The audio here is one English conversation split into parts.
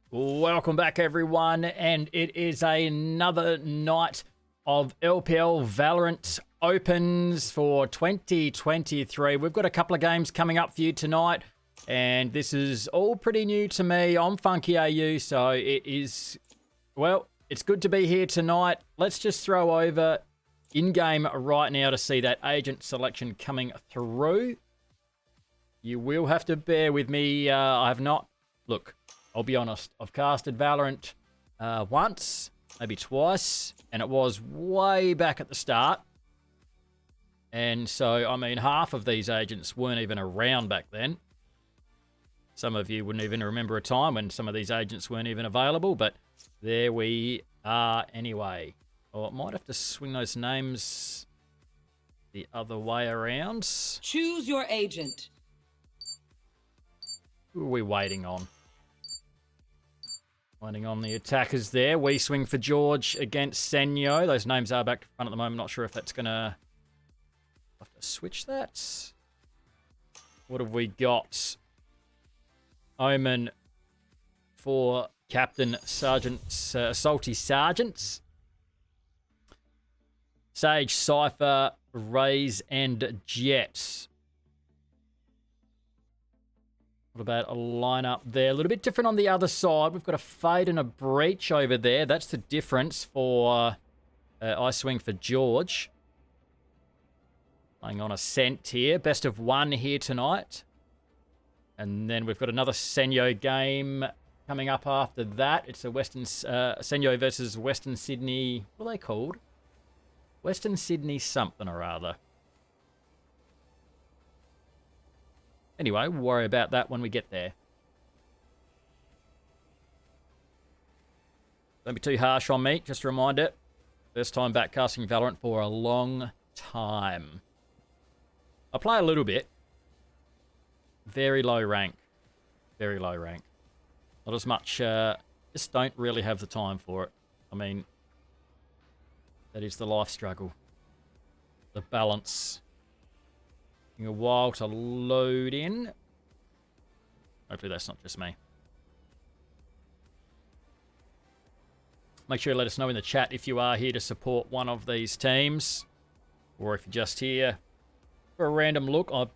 Welcome back, everyone, and it is another night of LPL Valorant Opens for 2023. We've got a couple of games coming up for you tonight, and this is all pretty new to me. I'm Funky AU, so it is, well, it's good to be here tonight. Let's just throw over in-game right now to see that agent selection coming through. You will have to bear with me. I have not... Look, I'll be honest. I've casted Valorant once, maybe twice, and it was way back at the start. And so, I mean, half of these agents weren't even around back then. Some of you wouldn't even remember a time when some of these agents weren't even available, but there we are anyway. Or I might have to swing those names the other way around. Choose your agent. Who are we waiting on? Waiting on the attackers there. Weswing4georg against Senjo. Those names are back to front at the moment. Not sure if that's going to... have to switch that. What have we got? Omen for Captain Sergeants, Salty Sergeants. Sage, Cypher, Raze, and Jet. What about a lineup there? A little bit different on the other side. We've got a Fade and a Breach over there. That's the difference for Weswing4georg. Playing on a Scent here. Best of one here tonight. And then we've got another Senjo game coming up after that. It's a Senjo versus Western Sydney. What are they called? Western Sydney something or other. Anyway, we'll worry about that when we get there. Don't be too harsh on me. Just a reminder, first time back casting Valorant for a long time. I play a little bit. Very low rank. Very low rank. Not as much, just don't really have the time for it. I mean, that is the life struggle. The balance. Taking a while to load in. Hopefully that's not just me. Make sure you let us know in the chat if you are here to support one of these teams. Or if you're just here for a random look. I'd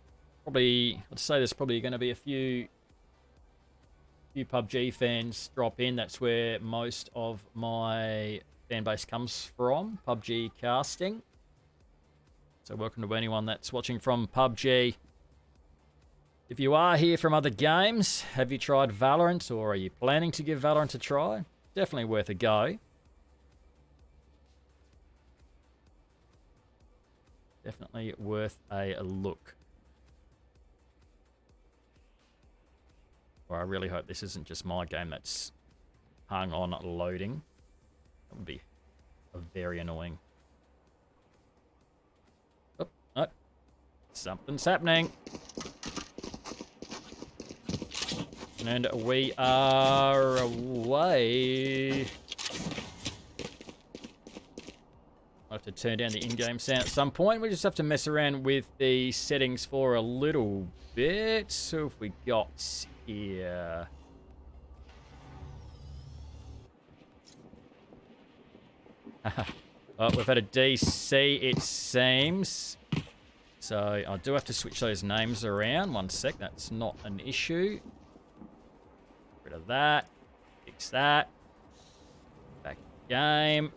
say there's probably going to be a few PUBG fans drop in. That's where most of my fan base comes from. PUBG casting. So welcome to anyone that's watching from PUBG. If you are here from other games, have you tried Valorant or are you planning to give Valorant a try? Definitely worth a go. Definitely worth a look. Or I really hope this isn't just my game that's hung on loading. That would be very annoying. Oh, something's happening. And we are away. I'll have to turn down the in-game sound at some point. We just have to mess around with the settings for a little bit. So if we got here... Oh, we've had a DC, it seems. So I do have to switch those names around. One sec, that's not an issue. Get rid of that. Fix that. Back game.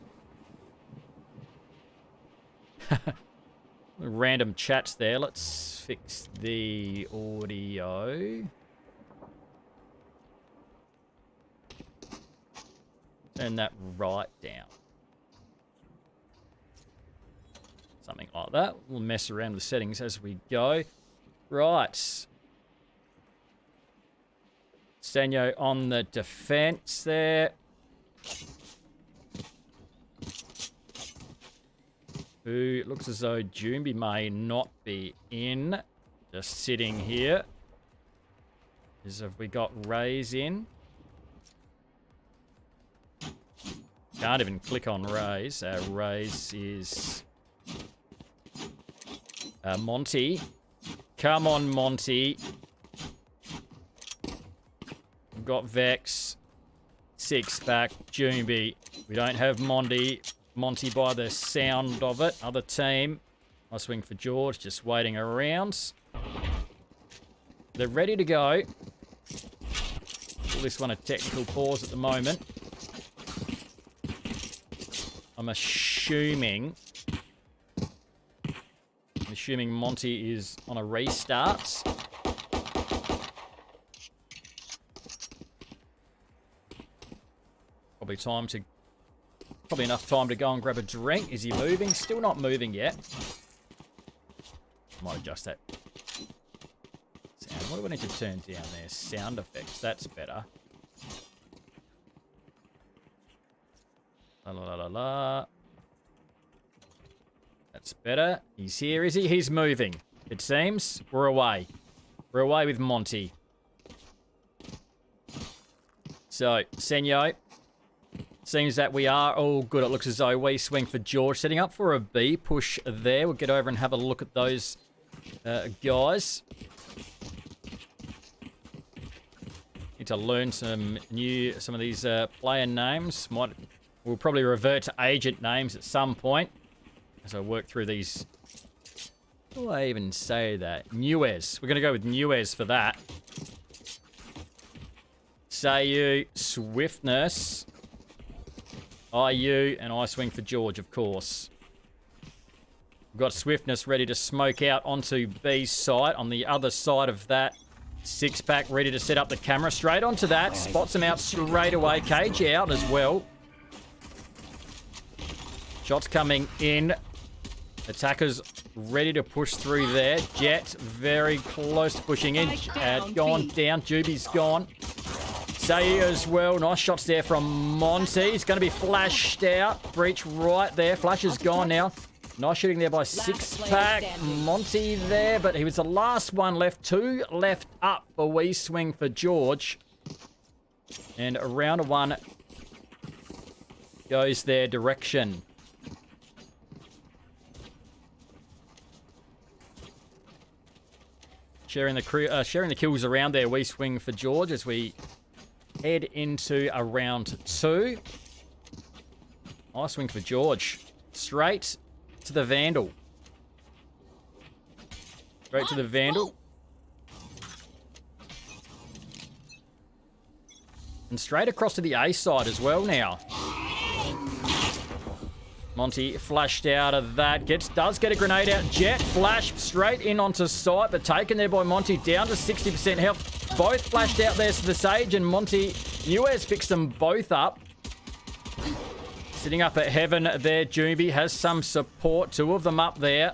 Random chats there. Let's fix the audio. Turn that right down. Something like that. We'll mess around with the settings as we go. Right. Senjo on the defense there. Who looks as though Jumbi may not be in. Just sitting here. Have we got Raze in? Can't even click on Raze. Raze is... Monty. Come on, Monty. We've got Vex. Six-pack, Jumbi. We don't have Monty by the sound of it. Other team. Weswing4georg just waiting around. They're ready to go. Call this one a technical pause at the moment. I'm assuming Monty is on a restart. Probably enough time to go and grab a drink. Is he moving? Still not moving yet. Might adjust that sound. What do I need to turn down there? Sound effects. That's better. La la la la la. That's better. He's here, is he? He's moving. It seems. We're away. We're away with Monty. So, Senjo. Seems that we are all good. It looks as though Weswing4georg setting up for a B push there. We'll get over and have a look at those guys. Need to learn some of these player names. We'll probably revert to agent names at some point as I work through these. How do I even say that? Newes. We're going to go with Newes for that. Sayu, Swiftness, IU, and Weswing4georg, of course. We've got Swiftness ready to smoke out onto B's side. On the other side of that, Six-pack ready to set up the camera. Straight onto that. Spots him out straight away. Cage out as well. Shots coming in. Attackers ready to push through there. Jet very close to pushing in. Gone down. Juby's gone. Sayu as well. Nice shots there from Monty. He's going to be flashed out. Breach right there. Flash is gone now. Nice shooting there by Six-pack. Monty there, but he was the last one left. Two left up for Weswing4georg. And a round of one goes their direction. Sharing the kills around there, Weswing4georg, as we head into a round two. Weswing4georg. Straight to the Vandal. Straight to the Vandal. And straight across to the A side as well now. Monty flashed out of that. Does get a grenade out. Jet flash straight in onto site, but taken there by Monty. Down to 60% health. Both flashed out there to the Sage, and Monty Newes picks them both up. Sitting up at heaven there, Jumbi has some support. Two of them up there.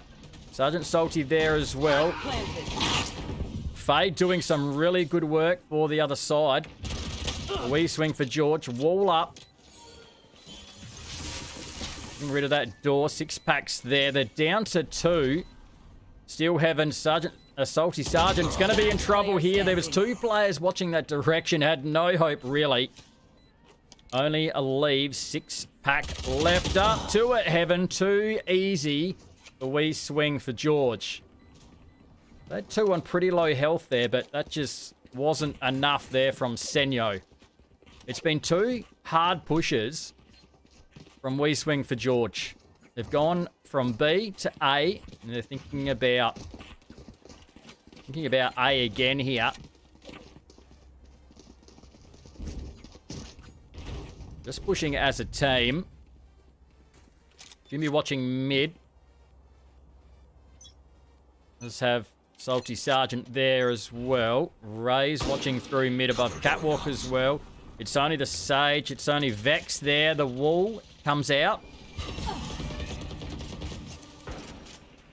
Sergeant Salty there as well. Fade doing some really good work for the other side. Weswing4georg, wall up. Getting rid of that door. Six-packs there. They're down to two. Still heaven. Salty Sergeant's going to be in trouble here. There was two players watching that direction. Had no hope, really. Only a leave. Six-pack left up. Two at heaven. Too easy for Weswing4georg. They had two on pretty low health there, but that just wasn't enough there from Senjo. It's been two hard pushes from Weswing4georg. They've gone from B to A, and they're thinking about A again here. Just pushing as a team. Jimmy watching mid. Let's have Salty Sergeant there as well. Ray's watching through mid above Catwalk as well. It's only the Sage. It's only Vex there. The wall comes out.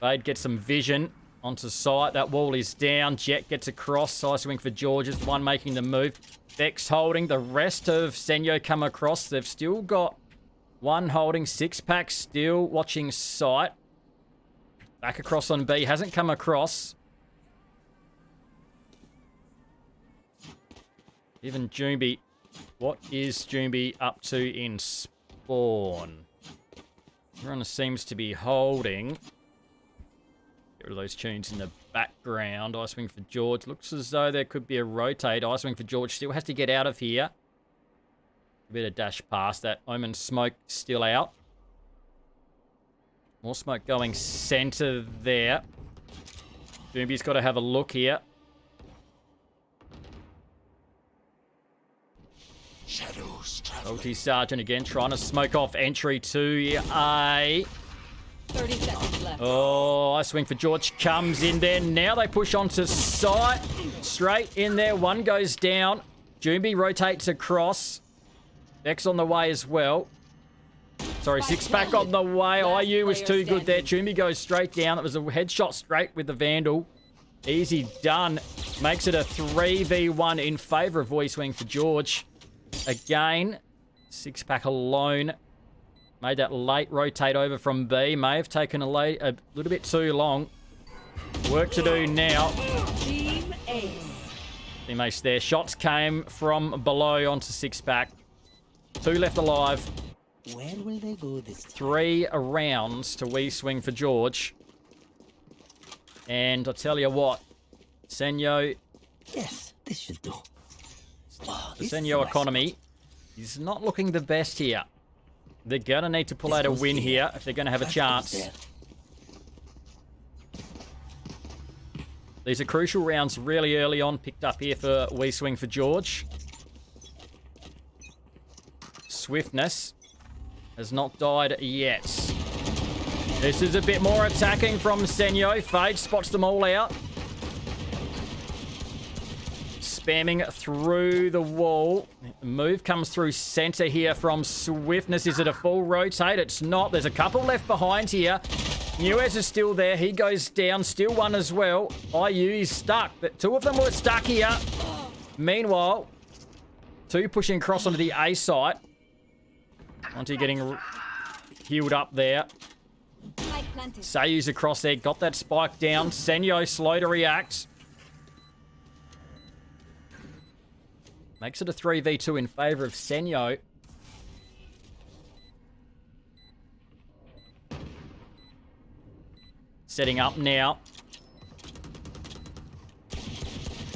Fade gets some vision onto site. That wall is down. Jet gets across. Weswing4georg is the one making the move. Vex holding. The rest of Senjo come across. They've still got one holding. Six-pack still watching site. Back across on B. Hasn't come across. Even Jumbi. What is Jumbi up to in spawn? Everyone seems to be holding. Get rid of those tunes in the background. Weswing4georg. Looks as though there could be a rotate. Weswing4georg still has to get out of here. A bit of dash past that. Omen smoke still out. More smoke going center there. Doomby's got to have a look here. Salty Sergeant again trying to smoke off entry to A. 30 seconds left. Oh, Weswing4georg comes in there. Now they push onto site. Straight in there. One goes down. Doomby rotates across. X on the way as well. Sorry, six-pack on the way. IU was too good there. Doomby goes straight down. It was a headshot straight with the Vandal. Easy done. Makes it a 3v1 in favour of Weswing4georg. Again, six-pack alone. Made that late rotate over from B. May have taken a little bit too long. Work to do now. Team Ace. Teammates there. Shots came from below onto six-pack. 2 left alive. Where will they go this time? 3 rounds to Weswing4georg. And I'll tell you what, Senjo, Yes, this should do. Oh, the this Senjo is economy is not looking the best here. They're going to need to pull out a win here if they're going to have a chance. These are crucial rounds really early on picked up here for Weswing4georg. Swiftness has not died yet. This is a bit more attacking from Senjo. Fade spots them all out. Spamming through the wall. The move comes through center here from Swiftness. Is it a full rotate? It's not. There's a couple left behind here. Nuez is still there. He goes down. Still one as well. IU is stuck. But 2 of them were stuck here. Meanwhile, 2 pushing across onto the A site. Monty getting healed up there. Sayu's across there. Got that spike down. Senjo slow to react. Makes it a 3v2 in favour of Senjo. Setting up now.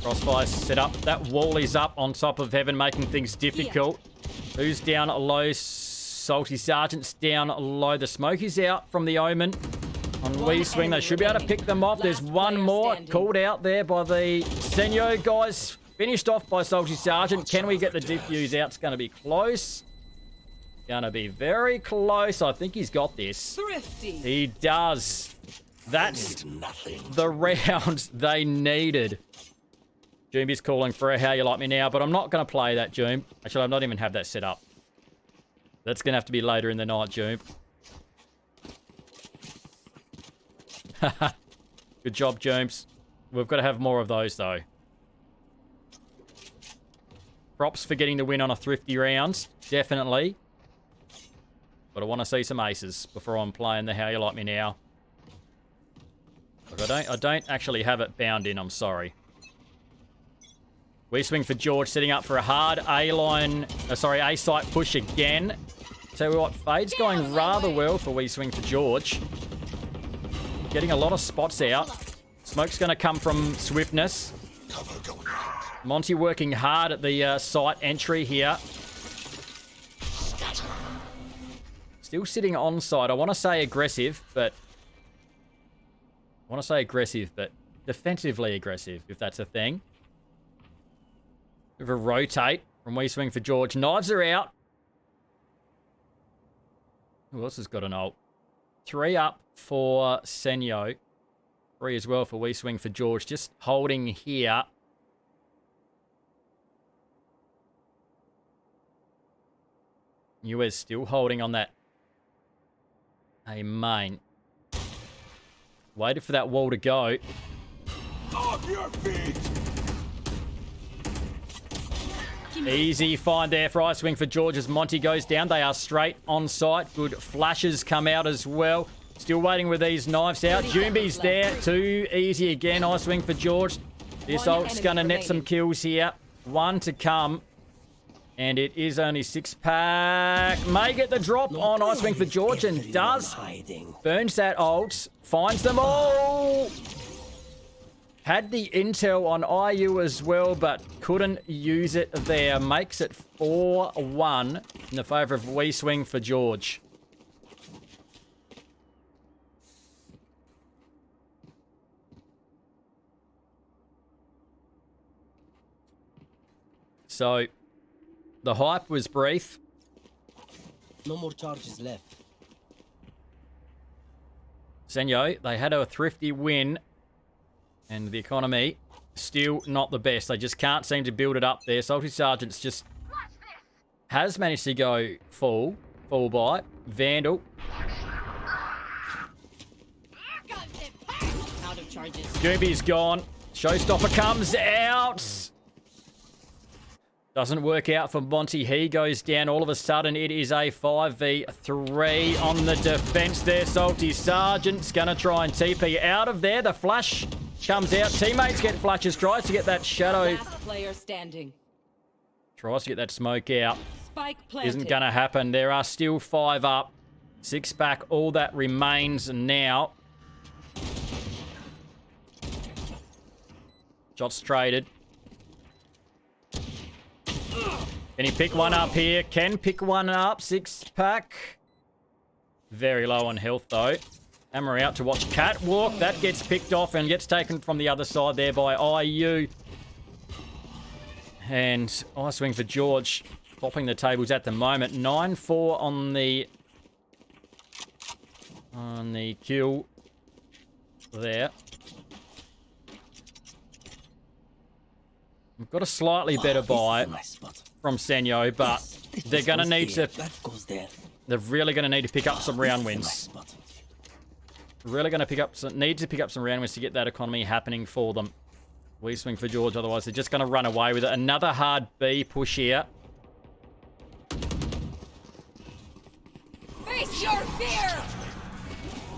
Crossfire set up. That wall is up on top of Heaven, making things difficult. Who's down low? Salty Sergeant's down low. The smoke is out from the Omen. On Weswing, they should be able to pick them off. There's one more called out there by the Senjo guys. Finished off by Salty Sergeant. Can we get the diffuse out? It's going to be close. Going to be very close. I think he's got this. Thrifty. He does. That's the round they needed. Joomby's calling for a How You Like Me Now, but I'm not going to play that, Joom. Actually, I've not even have that set up. That's going to have to be later in the night, Joom. Good job, Jooms. We've got to have more of those, though. Props for getting the win on a thrifty round. Definitely. But I want to see some aces before I'm playing the How You Like Me Now. Look, I don't actually have it bound in, I'm sorry. Weswing4georg setting up for a hard A-site push again. Tell you what, Fade's going rather well for Weswing4georg. Getting a lot of spots out. Smoke's going to come from Swiftness. Monty working hard at the site entry here. Still sitting on side. I want to say aggressive, but defensively aggressive, if that's a thing. Bit of a rotate from Weswing4georg. Knives are out. Who else has got an ult? 3 up for Senjo. 3 as well for Weswing4georg. Just holding here. Nuez still holding on that. Hey, main. Waited for that wall to go. Off your feet! Easy find there for Weswing4georg as Monty goes down. They are straight on site. Good flashes come out as well. Still waiting with these knives out. Joomby's there. Too easy again. Weswing4georg. This ult's going to net some kills here. 1 to come. And it is only 6-pack. May get the drop on Weswing4georg and does. Burns that ult. Finds them all. Had the intel on IU as well, but couldn't use it there. Makes it 4-1 in the favour of Weswing4georg. So, the hype was brief. No more charges left. Senjo, they had a thrifty win. And the economy, still not the best. They just can't seem to build it up there. Salty Sergeant's just has managed to go full buy. Vandal. Out of charges. Goomby's gone. Showstopper comes out. Doesn't work out for Monty. He goes down. All of a sudden, it is a 5v3 on the defense there. Salty Sergeant's going to try and TP out of there. The flash comes out. Teammates get flashes. Tries to get that shadow. Last player standing. Tries to get that smoke out. Spike planted. Isn't going to happen. There are still 5 up. 6 back. All that remains now. Shots traded. Can he pick one up here? Can pick one up. 6-pack. Very low on health, though. Hammer out to watch Catwalk. That gets picked off and gets taken from the other side there by IU. And Weswing4georg topping the tables at the moment. 9-4 on the kill there. We've got a slightly better buy from Senjo, but they're going to need to... They're really going to need to pick up some round wins. Really going to need to pick up some round wins to get that economy happening for them. Weswing4georg, otherwise they're just going to run away with it. Another hard B push here. Face your fear!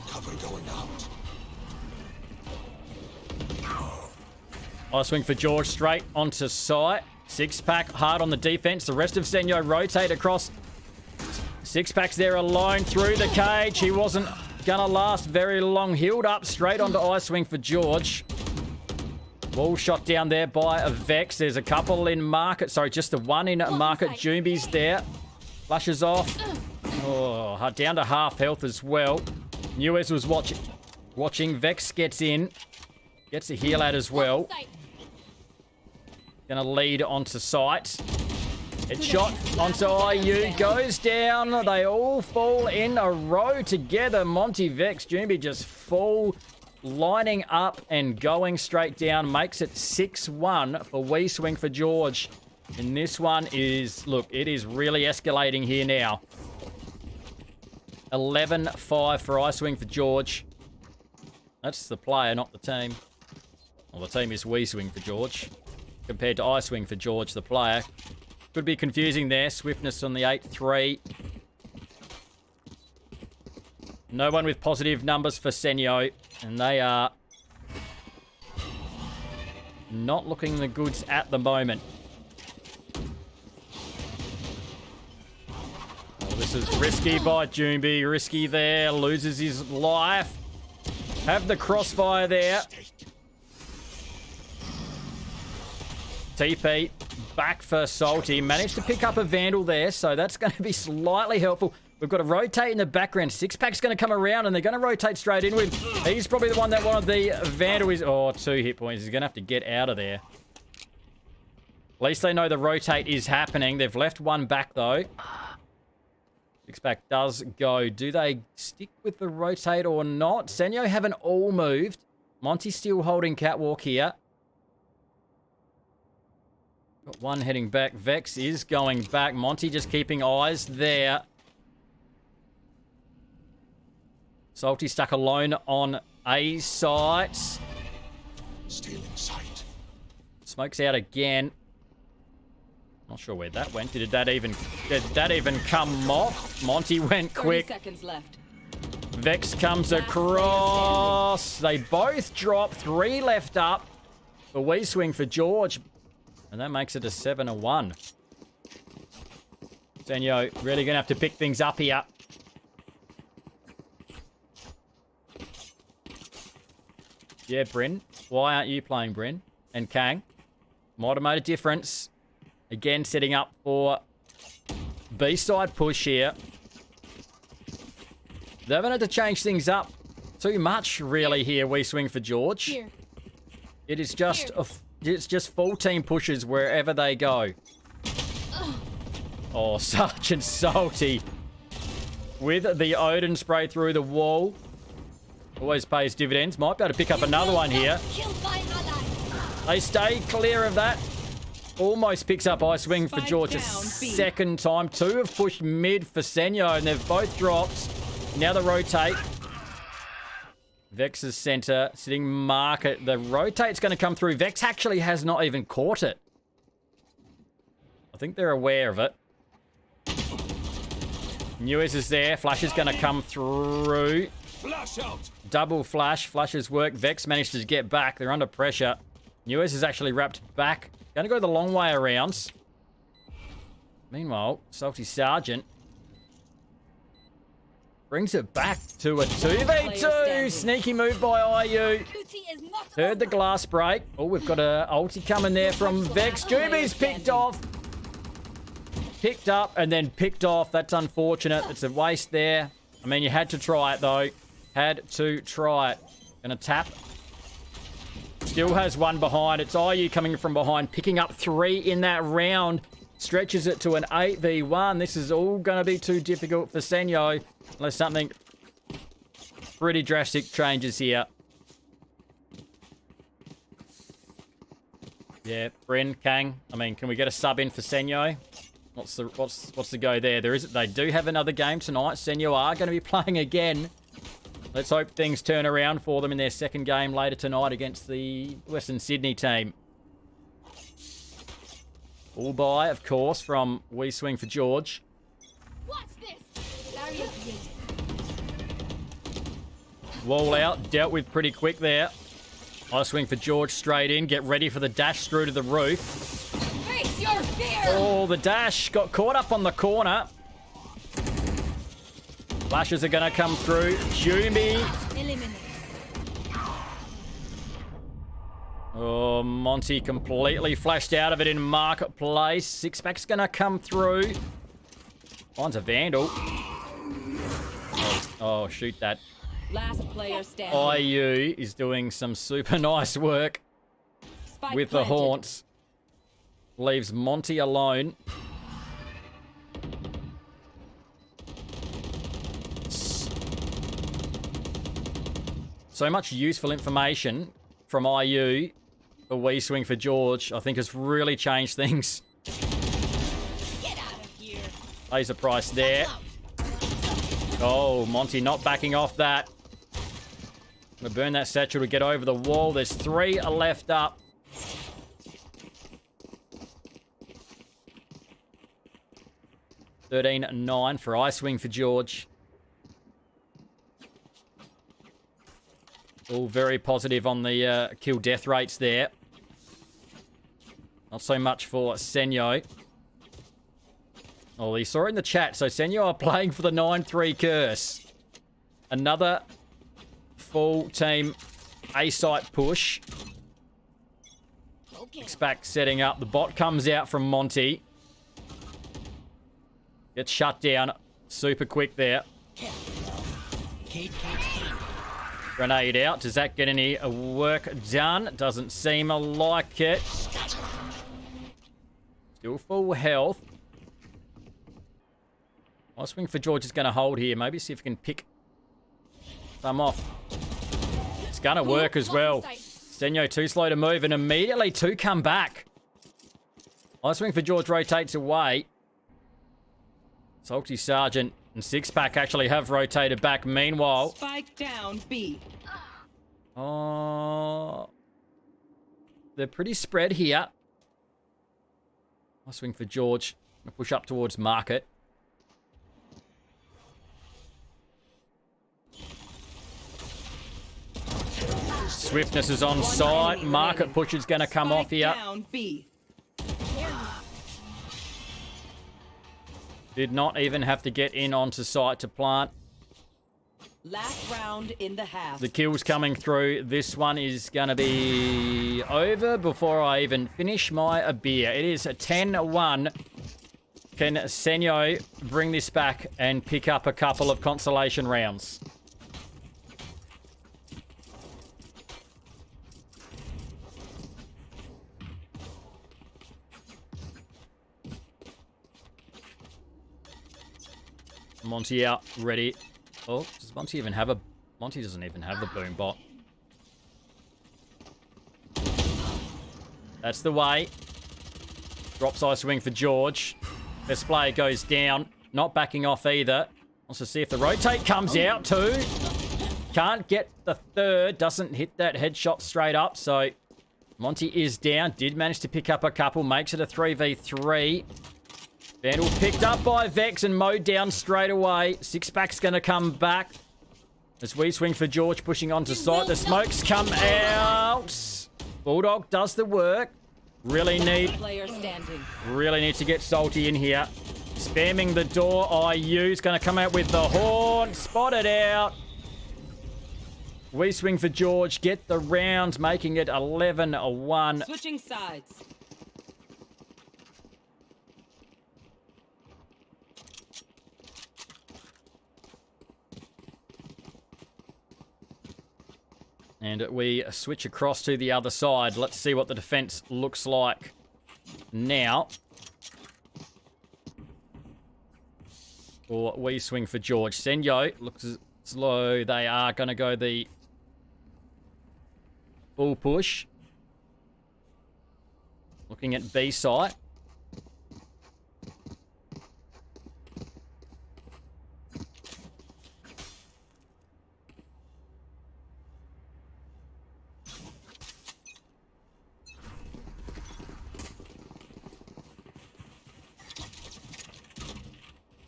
Cover going out. Weswing4georg straight onto site. 6-pack hard on the defense. The rest of Senjo rotate across. 6-pack's there alone through the cage. He wasn't gonna last very long. Healed up straight onto Weswing4georg. Wall shot down there by a Vex. There's a couple in market. Sorry, just the one in market. Jumbi's there. Flushes off. Oh, down to half health as well. Newes was watching. Vex gets in. Gets a heal out as well. Gonna lead onto site. Headshot onto IU. Goes down. They all fall in a row together. Monty, Vex, Jumbi just full lining up and going straight down. Makes it 6-1 for Weswing4georg. And this one is... Look, it is really escalating here now. 11-5 for Weswing4georg. That's the player, not the team. Well, the team is Weswing4georg. Compared to Weswing4georg, the player. Could be confusing there. Swiftness on the 8-3. No one with positive numbers for Senjo. And they are not looking the goods at the moment. Oh, this is risky by Jumbi. Risky there. Loses his life. Have the crossfire there. TP back for Salty. Managed to pick up a Vandal there, so that's going to be slightly helpful. We've got to rotate in the background. 6-pack's going to come around, and they're going to rotate straight in with... He's probably the one that wanted the Vandal. Oh, 2 hit points. He's going to have to get out of there. At least they know the rotate is happening. They've left one back, though. 6-pack does go. Do they stick with the rotate or not? Senjo haven't all moved. Monty's still holding Catwalk here. Got one heading back. Vex is going back. Monty just keeping eyes there. Salty stuck alone on A site. Still in sight. Smokes out again. Not sure where that went. Did that even come off? Monty went quick. 30 seconds left. Vex comes across. They both drop. 3 left up for Weswing4georg. And that makes it a 7-1. Senjo really going to have to pick things up here. Yeah, Bryn. Why aren't you playing, Bryn? And Kang. Might have made a difference. Again, setting up for B-side push here. They haven't had to change things up too much, really, here, Weswing4georg. Here. It is just it's just full team pushes wherever they go. Oh, Sergeant Salty with the Odin spray through the wall. Always pays dividends. Might be able to pick up another one here. They stay clear of that. Almost picks up Weswing4georg a second time. Two have pushed mid for Senjo, and they've both dropped. Now the rotate. Vex's center, sitting market. The rotate's going to come through. Vex actually has not even caught it. I think they're aware of it. Newes is there. Flash is going to come through. Flash out. Double flash. Flashes work. Vex managed to get back. They're under pressure. Newes is actually wrapped back. Going to go the long way around. Meanwhile, Salty Sergeant brings it back to a 2v2. Sneaky move by IU. Heard the glass break. Oh, we've got a ulti coming there from Vex. Juby's picked off. Picked up and then picked off. That's unfortunate. It's a waste there. I mean, you had to try it, though. Had to try it. Gonna tap. Still has one behind. It's IU coming from behind, picking up 3 in that round. Stretches it to an 8v1. This is all going to be too difficult for Senjo. Unless something pretty drastic changes here. Yeah, Bryn, Kang. I mean, can we get a sub in for Senjo? What's the go there? They do have another game tonight. Senjo are going to be playing again. Let's hope things turn around for them in their second game later tonight against the Western Sydney team. All by, of course, from Weswing4georg. Watch this. Wall out, dealt with pretty quick there. Weswing4georg straight in, get ready for the dash through to the roof. Face your fear. Oh, the dash got caught up on the corner. Flashes are going to come through. Jumi. Eliminate. Oh, Monty completely flashed out of it in Marketplace. Six-pack's going to come through. Finds a Vandal. Oh, shoot that. Last player standing. IU is doing some super nice work Spike with planted. the haunts. Leaves Monty alone. So much useful information from IU for Weswing4georg. I think has really changed things. Get out of here. Pays a price there. Oh, Monty not backing off that. Gonna burn that satchel to get over the wall. There's 3 left up. $13-9 for Weswing4georg. All very positive on the kill death rates there. Not so much for Senjo. Oh, he saw it in the chat. So Senjo are playing for the 9-3 curse. Another full team A-site push. X-Pac setting up. The bot comes out from Monty. Gets shut down super quick there. Grenade out. Does that get any work done? Doesn't seem like it. Still full health. Weswing4georg is going to hold here. Maybe see if we can pick some off. It's going to work as well. Senjo too slow to move and immediately 2 come back. Weswing4georg rotates away. Salty Sergeant and Six-Pack actually have rotated back. Meanwhile... Spike down B. Oh... They're pretty spread here. Weswing4georg. Gonna push up towards market. Swiftness is on side. Market push is going to come off here. Down B. Did not even have to get in onto site to plant. Last round in the half. The kills coming through. This one is going to be over before I even finish my beer. It is a 10-1. Can Senjo bring this back and pick up a couple of consolation rounds? Monty out, ready. Oh, does Monty even have a... Monty doesn't even have the boom bot. That's the way. Drops Weswing4georg. Best player goes down. Not backing off either. Wants to see if the rotate comes out too. Can't get the third. Doesn't hit that headshot straight up. So Monty is down. Did manage to pick up a couple. Makes it a 3v3. Vandal picked up by Vex and mowed down straight away. Six-pack's going to come back. As Weswing4georg pushing onto site. The smokes come out. Bulldog does the work. Really need to get salty in here. Spamming the door. IU's going to come out with the horn. Spotted out. Weswing4georg get the round, making it 11-1. Switching sides. And we switch across to the other side. Let's see what the defense looks like now. For Weswing4georg. Senjo looks slow. They are going to go the full push. Looking at B site.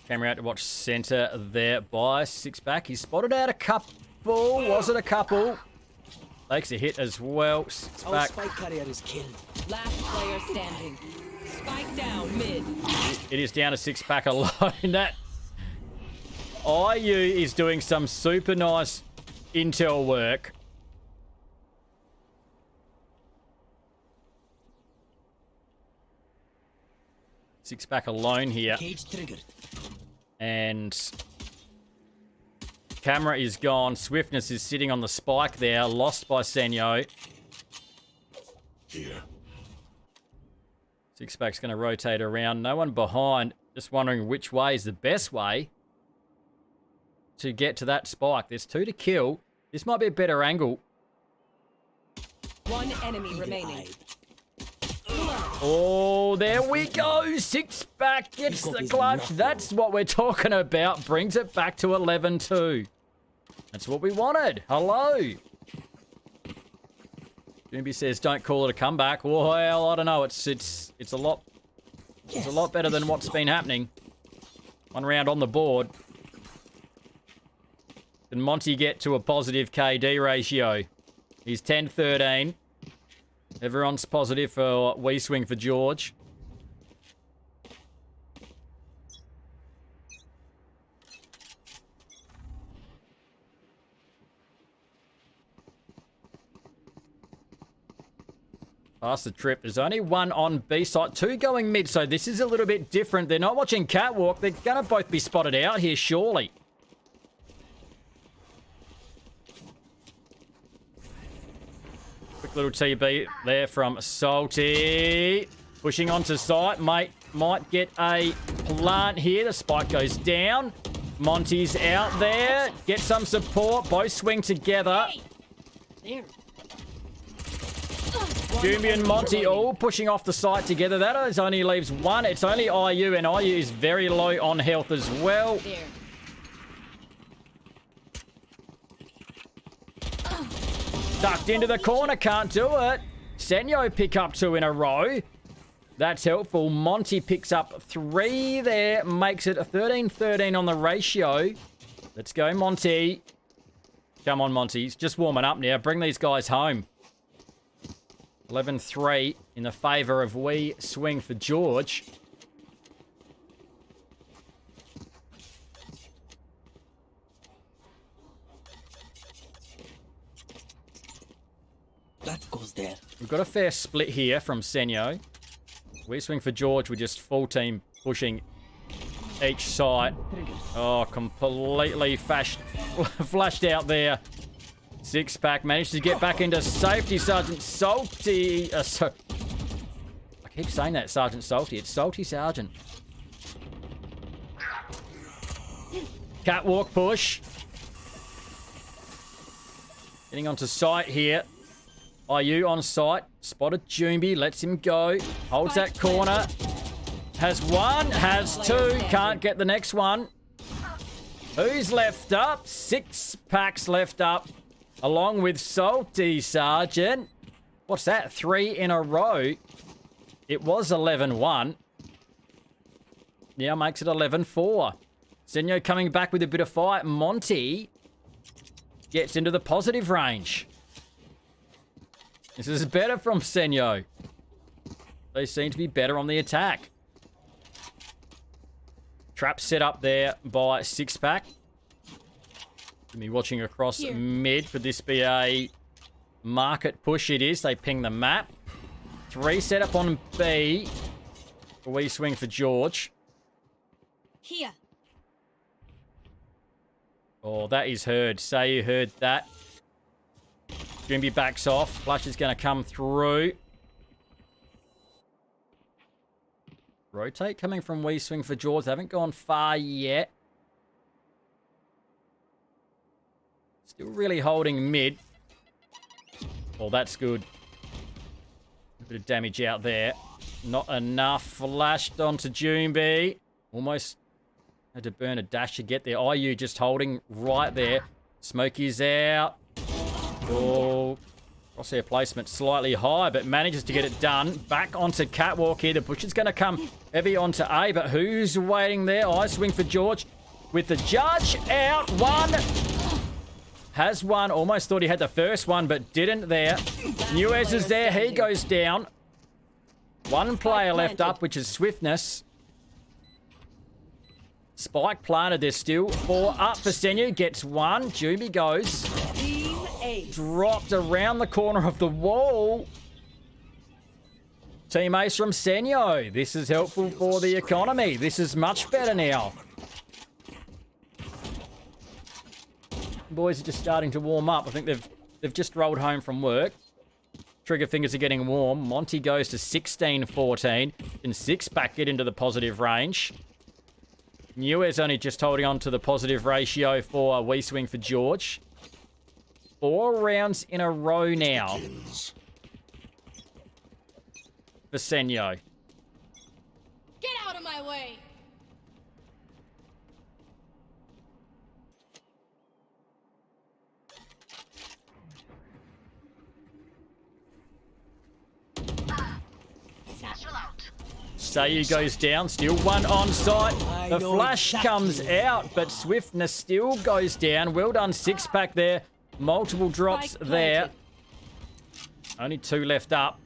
Camera out to watch center there by Six-pack. He spotted out a couple. Was it a couple? Takes a hit as well. Six-pack. Spike carrier is killed. Last player standing. Spike down mid. It is down to Six-pack alone. That IU is doing some super nice intel work. Six-pack alone here. Cage triggered. And camera is gone. Swiftness is sitting on the spike there. Lost by Senjo. Here. Six-pack's going to rotate around. No one behind. Just wondering which way is the best way to get to that spike. There's 2 to kill. This might be a better angle. One enemy remaining. Oh, there we go. Six-pack gets the clutch. That's what we're talking about. Brings it back to 11-2. That's what we wanted. Hello. Doomby says, "Don't call it a comeback." Well, I don't know. It's a lot better than what's been happening. 1 round on the board. Can Monty get to a positive KD ratio? He's 10-13. Everyone's positive for Weswing4georg. Past the trip. There's only 1 on B site, 2 going mid, so this is a little bit different. They're not watching Catwalk. They're going to both be spotted out here, surely. Quick little TB there from Salty. Pushing onto site. Might get a plant here. The spike goes down. Monty's out there. Get some support. Both swing together. There. Doomby and Monty all pushing off the site together. That only leaves 1. It's only IU, and IU is very low on health as well. There. Tucked into the corner, can't do it. Senjo pick up 2 in a row. That's helpful. Monty picks up 3 there, makes it a 13-13 on the ratio. Let's go, Monty. Come on, Monty. He's just warming up now. Bring these guys home. 11-3 in the favour of Weswing4georg. We've got a fair split here from Senjo. Weswing4georg, we're just full team pushing each side. Oh, completely flashed out there. Six-pack managed to get back into safety. Sergeant Salty. I keep saying that, Sergeant Salty. It's Salty Sergeant. Catwalk push. Getting onto site here. IU on site. Spotted Jumbi. Lets him go. Holds that corner. Has one. Has two. Can't get the next one. Who's left up? 6 packs left up. Along with Salty Sergeant. What's that? 3 in a row. It was 11-1. Now makes it 11-4. Senjo coming back with a bit of fight. Monty gets into the positive range. This is better from Senjo. They seem to be better on the attack. Trap set up there by 6-pack. Me watching across mid. Could this be a market push? It is. They ping the map. 3 set up on B. Weswing4georg. Here. Oh, that is heard. Say you heard that. Jimby backs off. Flash is going to come through. Rotate coming from Weswing4georg. They haven't gone far yet. Still really holding mid. Oh, that's good. A bit of damage out there. Not enough. Flashed onto Jumbi. Almost had to burn a dash to get there. IU just holding right there. Smokey's out. Oh, crosshair placement slightly high, but manages to get it done. Back onto Catwalk here. The push is going to come heavy onto A, but who's waiting there? Weswing4georg with the judge out. One. Has one. Almost thought he had the first one, but didn't there. Nuez is there. He goes down. One player left up, which is Swiftness. Spike planted. There's still 4 up for Senju. Gets one. Jumbi goes. Dropped around the corner of the wall. Team ace from Senjo. This is helpful for the economy. This is much better now. Boys are just starting to warm up. I think they've just rolled home from work. Trigger fingers are getting warm. Monty goes to 16-14. And 6-pack get into the positive range. Nuez only just holding on to the positive ratio for Weswing4georg. 4 rounds in a row now for Senjo. Get out of my way. Sayu goes down, still one on site. The flash comes out, but Swiftness still goes down. Well done, 6-pack there. Multiple drops there. Only 2 left up.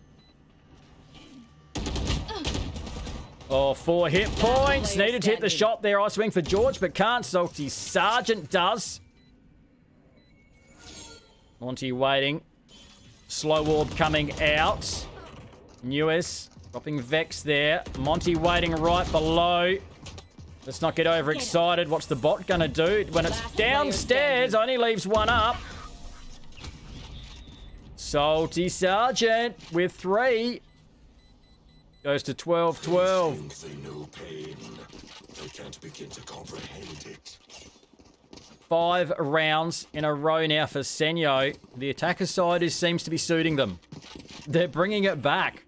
Oh, 4 hit points. Needed to hit the shot there. Weswing4georg, but can't. Salty Sergeant does. Monty waiting. Slow orb coming out. Nuez dropping Vex there. Monty waiting right below. Let's not get overexcited. What's the bot going to do? When it's downstairs, only leaves 1 up. Salty Sergeant with 3. Goes to 12-12. Think they know pain. They can't begin to comprehend it. 5 rounds in a row now for Senjo. The attacker side seems to be suiting them. They're bringing it back.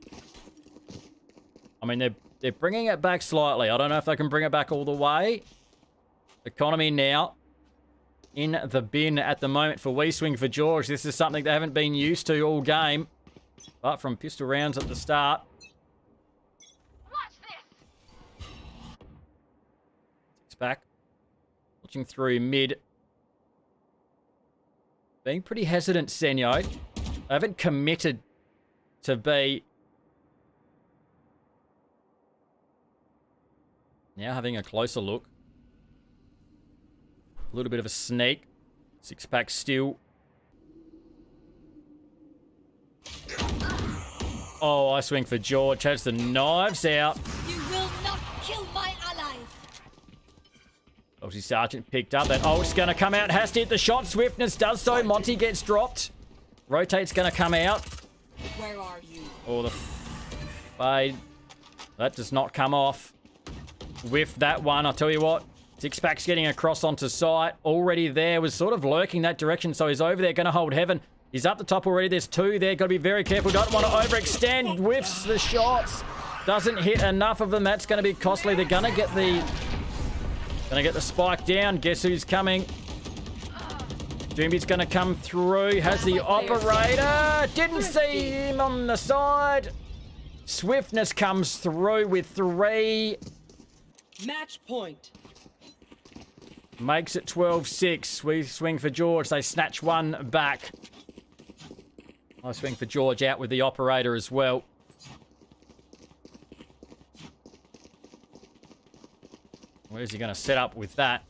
I mean, they're bringing it back slightly. I don't know if they can bring it back all the way. Economy now in the bin at the moment for Weswing4georg. This is something they haven't been used to all game. But from pistol rounds at the start. Watch this. It's back. Watching through mid. Being pretty hesitant, Senjo. They haven't committed to be. Now having a closer look. A little bit of a sneak. 6-pack still. Oh, I swing for George. Has the knives out. You will not kill my allies. Obviously, Sergeant picked up that ult's going to come out. Has to hit the shot. Swiftness does so. Monty gets dropped. Rotate's going to come out. Where are you? Oh, the fade. That does not come off. With that one, I'll tell you what. Six-Pack's getting across onto site. Already there. Was sort of lurking that direction, so he's over there. Going to hold heaven. He's up the top already. There's two there. Got to be very careful. Don't want to overextend. Whiffs the shots. Doesn't hit enough of them. That's going to be costly. They're going to get the spike down. Guess who's coming? Doomby's going to come through. Has the operator. Didn't see him on the side. Swiftness comes through with 3. Match point. Makes it 12-6. We swing for George. They snatch one back. I swing for George out with the operator as well. Where's he going to set up with that?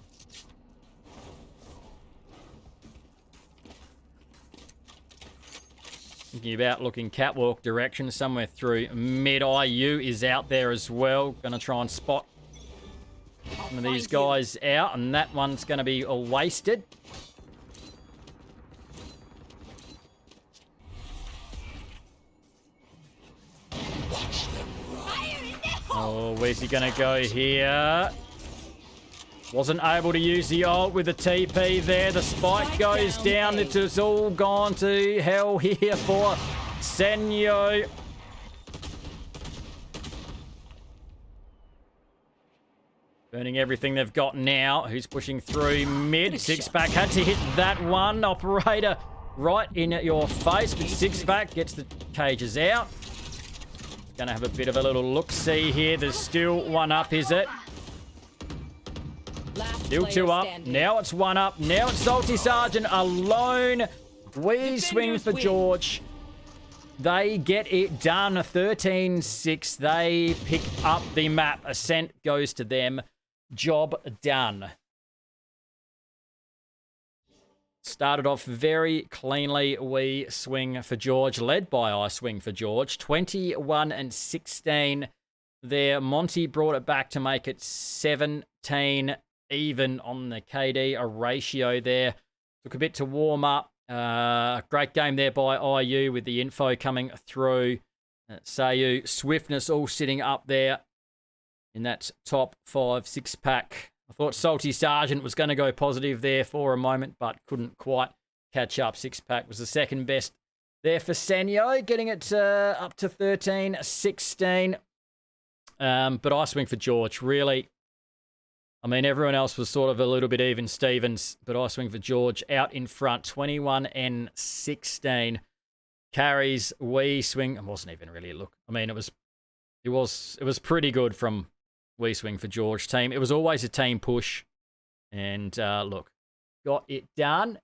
Thinking about looking catwalk direction somewhere through mid. IU is out there as well. Going to try and spot some of these guys out, and that one's going to be wasted. Oh, where's he going to go here? Wasn't able to use the ult with the TP there. The spike goes down. It has all gone to hell here for Senjo. Burning everything they've got now. Who's pushing through mid? Six-Pack had to hit that one. Operator right in your face. But Six-Pack gets the cages out. Gonna have a bit of a little look-see here. There's still one up, is it? Still 2 up. Now it's 1 up. Now it's Salty Sergeant alone. We swing for George. They get it done. 13-6. They pick up the map. Ascent goes to them. Job done. Started off very cleanly. We swing for George, led by I swing for George. 21-16 there. Monty brought it back to make it 17 even on the KD, a ratio there. Took a bit to warm up. Great game there by IU with the info coming through. Sayu, Swiftness all sitting up there in that top 5 6-pack. I thought Salty Sergeant was going to go positive there for a moment, but couldn't quite catch up. 6-pack was the second best there for Senjo, getting it up to 13-16. But I swing for George, really. I mean, everyone else was sort of a little bit even Stevens, but I swing for George out in front, 21-16. Carries, we swing. It wasn't even really a look. I mean, it was pretty good from we swing for George team. It was always a team push, and look, got it done.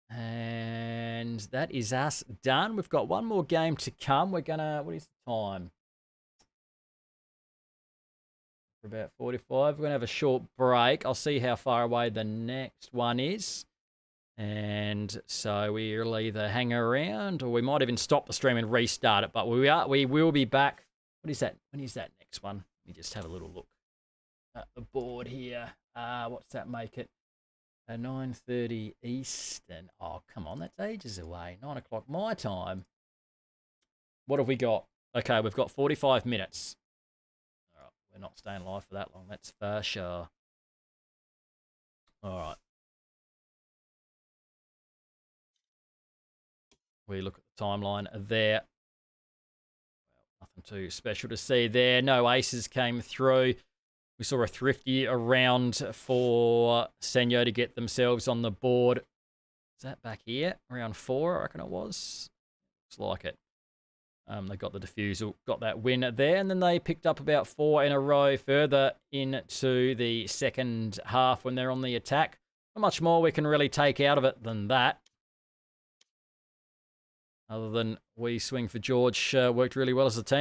And that is us done. We've got one more game to come. We're gonna. What is the time? For about 45. We're going to have a short break. I'll see how far away the next one is. And so we'll either hang around or we might even stop the stream and restart it. But we will be back. What is that? When is that next one? Let me just have a little look at the board here. What's that make it? 9:30 Eastern. Oh, come on. That's ages away. 9 o'clock my time. What have we got? Okay, we've got 45 minutes. We're not staying live for that long, that's for sure. All right. We look at the timeline there. Well, nothing too special to see there. No aces came through. We saw a thrifty around for Senjo to get themselves on the board. Is that back here? Round 4, I reckon it was. Looks like it. They got the defusal, got that win there, and then they picked up about 4 in a row further into the second half when they're on the attack. Not much more we can really take out of it than that. Other than we swing for George worked really well as a team.